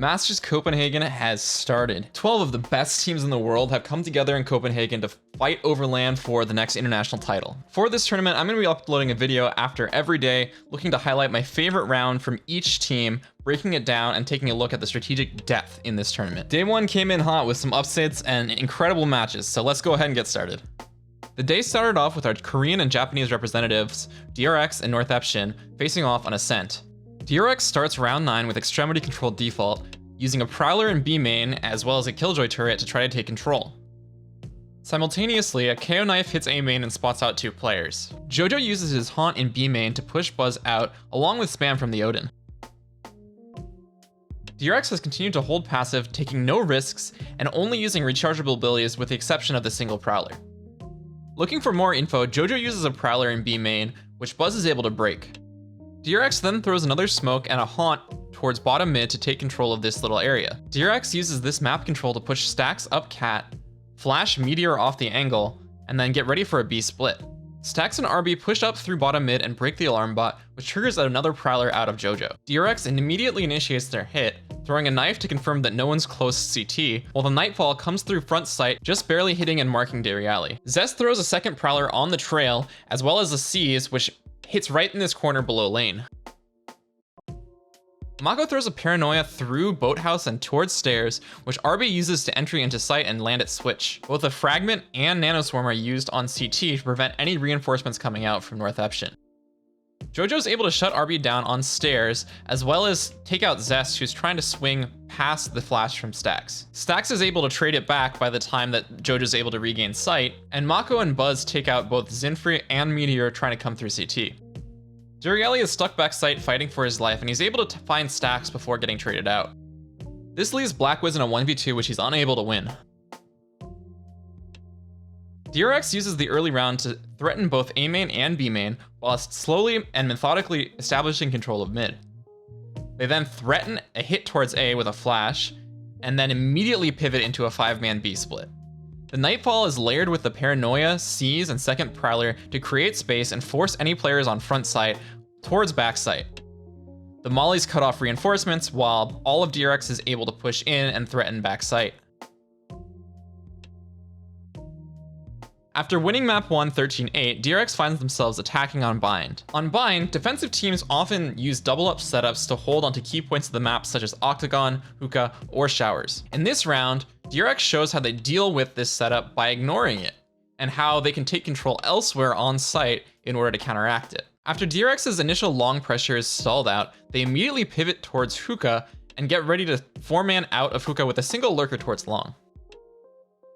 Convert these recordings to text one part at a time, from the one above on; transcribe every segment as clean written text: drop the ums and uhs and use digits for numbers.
Masters Copenhagen has started. 12 of the best teams in the world have come together in Copenhagen to fight over land for the next international title. For this tournament, I'm going to be uploading a video after every day, looking to highlight my favorite round from each team, breaking it down and taking a look at the strategic depth in this tournament. Day 1 came in hot with some upsets and incredible matches, so let's go ahead and get started. The day started off with our Korean and Japanese representatives, DRX and North Epshin, facing off on Ascent. DRX starts round 9 with Extremity Control Default, using a Prowler in B main as well as a Killjoy turret to try to take control. Simultaneously, a KO knife hits A main and spots out 2 players. Jojo uses his Haunt in B main to push Buzz out, along with spam from the Odin. DRX has continued to hold passive, taking no risks, and only using rechargeable abilities with the exception of the single Prowler. Looking for more info, Jojo uses a Prowler in B main, which Buzz is able to break. DRX then throws another smoke and a Haunt towards bottom mid to take control of this little area. DRX uses this map control to push Stacks up Cat, flash Meteor off the angle, and then get ready for a B split. Stacks and RB push up through bottom mid and break the alarm bot, which triggers another Prowler out of Jojo. DRX immediately initiates their hit, throwing a knife to confirm that no one's close CT, while the Nightfall comes through front sight, just barely hitting and marking Dariali. Zest throws a second Prowler on the trail, as well as the Seize, which hits right in this corner below lane. Mako throws a Paranoia through Boathouse and towards stairs, which RB uses to entry into sight and land at switch. Both a Fragment and Nanoswarm are used on CT to prevent any reinforcements coming out from North Epshin. Jojo's able to shut RB down on stairs, as well as take out Zest, who's trying to swing past the flash from Stacks. Stacks is able to trade it back by the time that Jojo's able to regain sight, and Mako and Buzz take out both Zinfree and Meteor trying to come through CT. Dariali is stuck backside fighting for his life, and he's able to find Stacks before getting traded out. This leaves Blackwiz in a 1v2, which he's unable to win. DRX uses the early round to threaten both A main and B main, while slowly and methodically establishing control of mid. They then threaten a hit towards A with a flash, and then immediately pivot into a 5-man B split. The Nightfall is layered with the Paranoia, Seize, and second Prowler to create space and force any players on front sight towards back sight. The Mollies cut off reinforcements, while all of DRX is able to push in and threaten back sight. After winning map 1 13-8, DRX finds themselves attacking on Bind. On Bind, defensive teams often use double-up setups to hold onto key points of the map such as Octagon, Hookah, or Showers. In this round, DRX shows how they deal with this setup by ignoring it, and how they can take control elsewhere on site in order to counteract it. After DRX's initial long pressure is stalled out, they immediately pivot towards Hookah and get ready to 4-man out of Hookah with a single lurker towards long.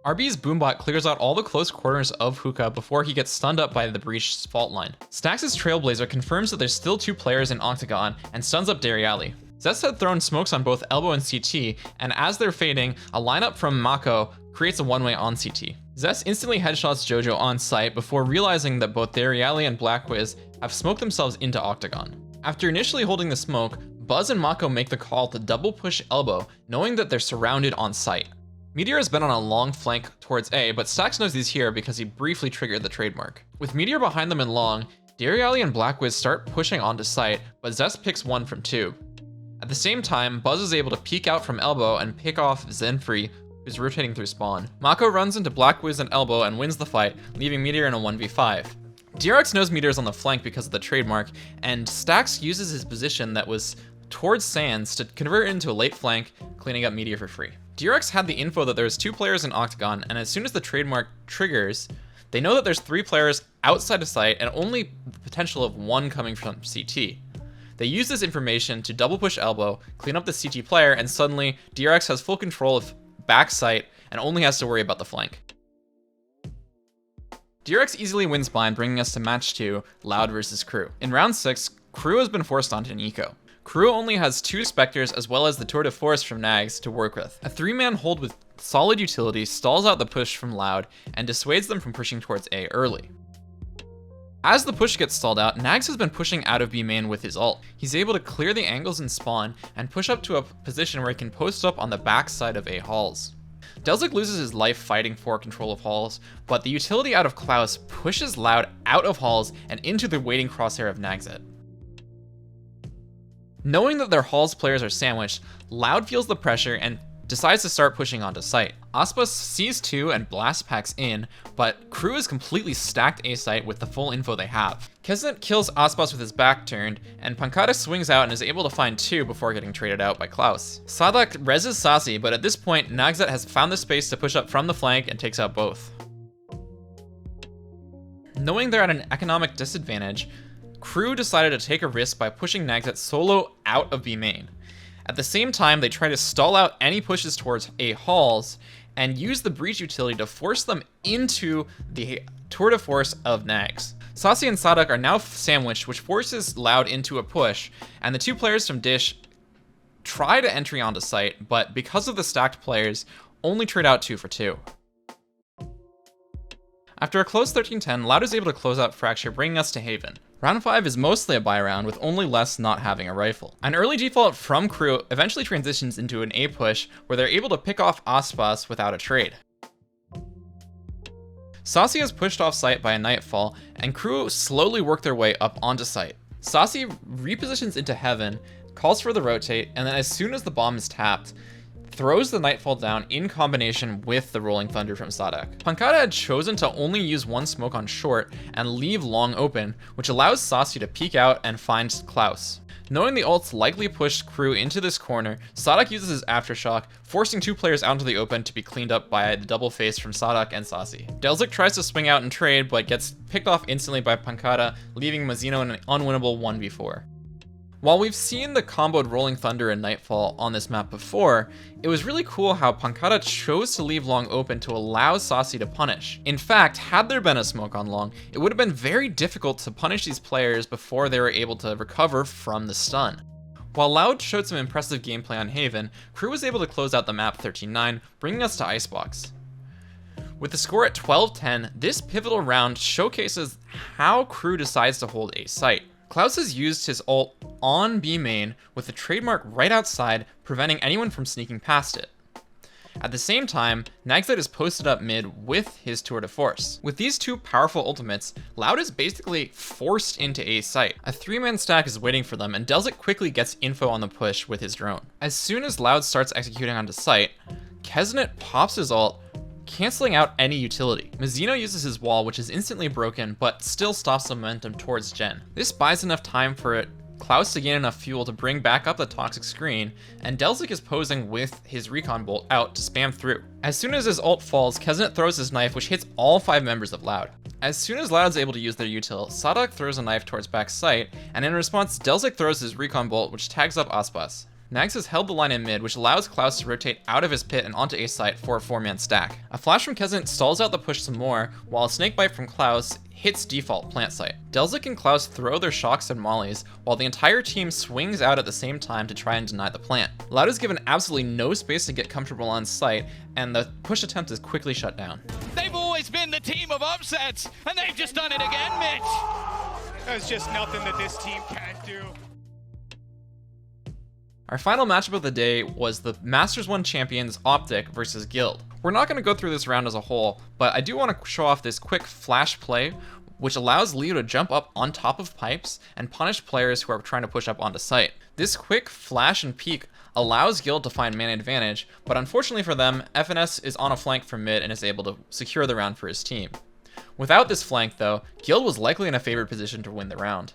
RB's Boombot clears out all the close corners of Hookah before he gets stunned up by the breached fault line. Stacks' Trailblazer confirms that there's still 2 players in Octagon and stuns up Dariali. Zest had thrown smokes on both Elbow and CT, and as they're fading, a lineup from Mako creates a one-way on CT. Zest instantly headshots Jojo on site before realizing that both Dariali and Blackwiz have smoked themselves into Octagon. After initially holding the smoke, Buzz and Mako make the call to double push Elbow, knowing that they're surrounded on site. Meteor has been on a long flank towards A, but Stacks knows he's here because he briefly triggered the trademark. With Meteor behind them in long, Dariali and Blackwiz start pushing onto site, but Zest picks 1 from 2. At the same time, Buzz is able to peek out from Elbow and pick off Zenfree, who's rotating through spawn. Mako runs into Blackwiz and Elbow and wins the fight, leaving Meteor in a 1v5. DRX knows Meteor's on the flank because of the trademark, and Stacks uses his position that was towards Sands to convert it into a late flank, cleaning up Meteor for free. DRX had the info that there's 2 players in Octagon, and as soon as the trademark triggers, they know that there's 3 players outside of sight and only the potential of 1 coming from CT. They use this information to double push Elbow, clean up the CT player, and suddenly DRX has full control of back sight and only has to worry about the flank. DRX easily wins Bind, bringing us to match 2, Loud versus KRU. In round 6, KRU has been forced onto an eco. KRU only has 2 Spectres as well as the Tour de Force from Nags to work with. A 3-man hold with solid utility stalls out the push from Loud and dissuades them from pushing towards A early. As the push gets stalled out, Nags has been pushing out of B main with his ult. He's able to clear the angles in spawn and push up to a position where he can post up on the back side of A halls. Delzik loses his life fighting for control of halls, but the utility out of Klaus pushes Loud out of halls and into the waiting crosshair of Nagset. Knowing that their Halls players are sandwiched, Loud feels the pressure and decides to start pushing onto site. Aspas sees 2 and blast packs in, but KRU is completely stacked A site with the full info they have. Keznit kills Aspas with his back turned, and Pankata swings out and is able to find 2 before getting traded out by Klaus. Sadak reses Sasi, but at this point, Nagzat has found the space to push up from the flank and takes out both. Knowing they're at an economic disadvantage, KRU decided to take a risk by pushing Nagzat solo out of B main. At the same time, they try to stall out any pushes towards A Halls and use the breach utility to force them into the tour de force of Nags. Sasi and Sadak are now sandwiched, which forces Loud into a push, and the 2 players from Dish try to entry onto site, but because of the stacked players, only trade out 2 for 2. After a close 13-10, Loud is able to close out Fracture, bringing us to Haven. Round 5 is mostly a buy round, with only Les not having a rifle. An early default from KRU eventually transitions into an A push, where they're able to pick off Aspas without a trade. Sasi is pushed off site by a Nightfall, and KRU slowly work their way up onto site. Sasi repositions into Heaven, calls for the rotate, and then as soon as the bomb is tapped, throws the Nightfall down in combination with the Rolling Thunder from Sadak. Pankata had chosen to only use 1 smoke on short and leave long open, which allows Sasi to peek out and find Klaus. Knowing the ults likely pushed KRU into this corner, Sadak uses his Aftershock, forcing 2 players out into the open to be cleaned up by the double face from Sadak and Sasi. Delzik tries to swing out and trade, but gets picked off instantly by Pankata, leaving Mazzino in an unwinnable 1v4. While we've seen the comboed Rolling Thunder and Nightfall on this map before, it was really cool how Pankata chose to leave long open to allow Sasi to punish. In fact, had there been a smoke on long, it would have been very difficult to punish these players before they were able to recover from the stun. While Loud showed some impressive gameplay on Haven, KRU was able to close out the map 13-9, bringing us to Icebox. With the score at 12-10, this pivotal round showcases how KRU decides to hold a site. Klaus has used his ult on B main with the trademark right outside, preventing anyone from sneaking past it. At the same time, Nagzat is posted up mid with his tour de force. With these 2 powerful ultimates, Loud is basically forced into A site. A 3-man stack is waiting for them, and Delzik quickly gets info on the push with his drone. As soon as Loud starts executing onto site, Keznit pops his ult, canceling out any utility. Mazzino uses his wall, which is instantly broken, but still stops the momentum towards Gen. This buys enough time for Klaus to gain enough fuel to bring back up the toxic screen, and Delzik is posing with his recon bolt out to spam through. As soon as his ult falls, Keznit throws his knife, which hits all 5 members of Loud. As soon as Loud's able to use their util, Sadak throws a knife towards back site, and in response, Delzik throws his recon bolt, which tags up Aspas. Nags has held the line in mid, which allows Klaus to rotate out of his pit and onto A site for a 4-man stack. A flash from Keznit stalls out the push some more, while a snakebite from Klaus hits default plant site. Delzik and Klaus throw their shocks and mollies, while the entire team swings out at the same time to try and deny the plant. Loud is given absolutely no space to get comfortable on site, and the push attempt is quickly shut down. They've always been the team of upsets, and they've just done it again, Mitch! There's just nothing that this team can't do. Our final matchup of the day was the Masters 1 champions Optic versus Guild. We're not going to go through this round as a whole, but I do want to show off this quick flash play, which allows Leo to jump up on top of pipes and punish players who are trying to push up onto site. This quick flash and peek allows Guild to find man advantage, but unfortunately for them, FNS is on a flank from mid and is able to secure the round for his team. Without this flank though, Guild was likely in a favored position to win the round.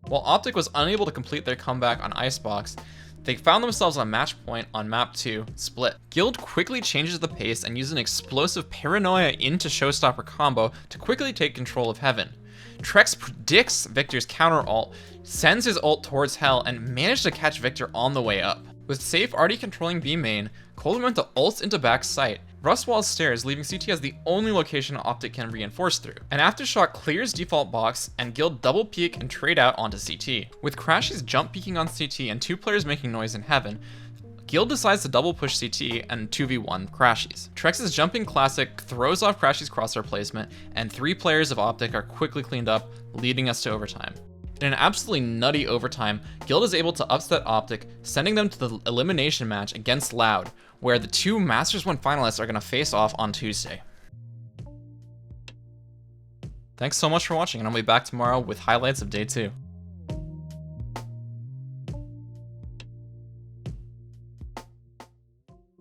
While Optic was unable to complete their comeback on Icebox, they found themselves on match point on map 2, Split. Guild quickly changes the pace and uses an explosive Paranoia into Showstopper combo to quickly take control of Heaven. Trex predicts Victor's counter ult, sends his ult towards Hell, and managed to catch Victor on the way up. With Safe already controlling B main, Coldamenta ults into back site. Rust walls stairs, leaving CT as the only location Optic can reinforce through. An Aftershock clears default box, and Guild double peek and trade out onto CT. With Crashy's jump peeking on CT and 2 players making noise in Heaven, Guild decides to double push CT and 2v1 Crashies. Trex's jumping classic throws off Crashy's crosshair placement, and 3 players of Optic are quickly cleaned up, leading us to overtime. In an absolutely nutty overtime, Guild is able to upset Optic, sending them to the elimination match against Loud, where the 2 Masters 1 finalists are going to face off on Tuesday. Thanks so much for watching, and I'll be back tomorrow with highlights of day 2.